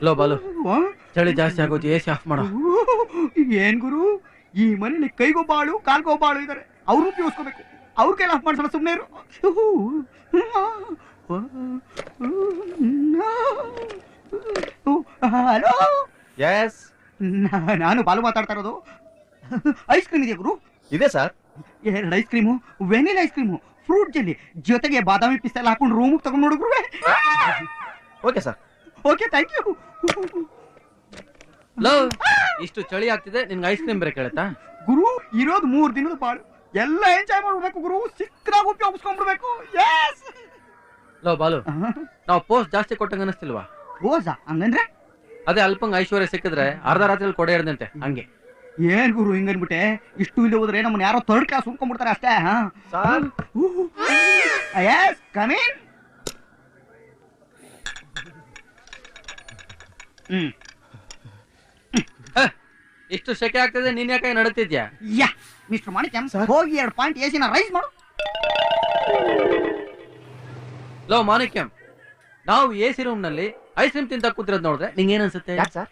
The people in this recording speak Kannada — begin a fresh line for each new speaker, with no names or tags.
ಲೋ ಬಾಲು, ಚಳಿ ಜಾಸ್ತಿ ಆಗೋದು, ಎಸಿ ಆಫ್ ಮಾಡೋ.
ಏನ್ ಗುರು, ಈ ಮನೇಲಿ ಕೈಗೊಬ್ಬ ಆಳು ಕಾಲ್ಗೊಬ್ಬ ಆಳು ಇದಾರೆ, ಅವ್ರು ಉಪಯೋಗಿಸ್ಕೋಬೇಕು. ಅವ್ರ ಕೈಲಿ ಆಫ್ ಮಾಡ್ಸಲ್ಲ, ಸುಮ್ಮನೆ ಇರು. ಹಲೋ,
ಎಸ್,
ನಾನು ಬಾಲು ಮಾತಾಡ್ತಾ ಇರೋದು. ಐಸ್ ಕ್ರೀಮ್ ಇದೆಯಾ ಗುರು?
ಇದೆ sir.
2 ice cream, vanilla ice cream, fruit jelly ಜೊತೆಗೆ ಬಾದಾಮಿ ಪಿಸ್ತೆಲ್ಲ ಹಾಕೊಂಡು ರೂಮಿಗೆ ತಗೊಂಡು ನೋಡಿದ್ರು.
Okay sir.
Okay, thank you.
ಲೋ, ಇಷ್ಟು ಚಳಿ ಆಗ್ತಿದೆ, ನಿನ್ಗೆ ಐಸ್ ಕ್ರೀಮ್ ಬೇರೆ ಕೇಳತ್ತಾ?
ಗುರು, ಇರೋದು 3 ದಿನದ ಬಾಳು, ಎಲ್ಲ ಎಂಜಾಯ್ ಮಾಡ್ಬಿಡ್ಬೇಕು ಗುರು, ಸಿಕ್ಕದಾಗ ಉಪಯೋಗಿಸ್ಕೊಂಡ್ಬಿಡ್ಬೇಕು.
ಲೋ ಬಾಲು, ನಾವು ಪೋಸ್ಟ್ ಜಾಸ್ತಿ ಕೊಟ್ಟಂಗ ಅನಿಸ್ತಿಲ್ವಾ?
ಓಸಾ ಹಂಗಂದ್ರೆ?
ಅದೇ ಅಲ್ಪಂಗ ಐಶ್ವರ್ಯ ಸಿಕ್ಕಿದ್ರೆ ಅರ್ಧ ರಾತ್ರಿಯಲ್ಲಿ ಕೊಡೆ ಹಿಡ್ದಂತೆ ಹಂಗೆ.
ಏನ್ ಗುರು ಹಿಂಗನ್ಬಿಟ್ಟೆ? ಇಷ್ಟು ಇಲ್ಲಿ ಹೋದ್ರೆ ನಮ್ಮನ್ನ ಯಾರೋ 3rd ಕ್ಲಾಸ್ ಉಳ್ಕೊಂಡ್ಬಿಡ್ತಾರೆ ಅಷ್ಟೇ. Yes, come in.
ಇಷ್ಟು ಶೆಕೆ ಆಗ್ತದೆ, ನೀನ್ ಯಾಕೆ ನಡೀತಿದ್ಯಾ?
ಯಾ ಮಿಸ್ಟರ್ ಮಾಣಿಕ್ಯಂ, ಹೋಗಿ 2 ಪಾಯಿಂಟ್ ಎಸಿನ ರೈಸ್ ಮಾಡು.
ಲೋ ಮಾಣಿಕ್ಯಂ, ನಾವು ಎಸಿ ರೂಮ್ ನಲ್ಲಿ ಐಸ್ ಕ್ರೀಮ್ ತಿಂತ ಕೂತಿರೋದು ನೋಡಿದ್ರೆ ನಿಂಗೆ ಏನ್ ಅನ್ಸುತ್ತೆ?
ಯಾಕೆ ಸರ್?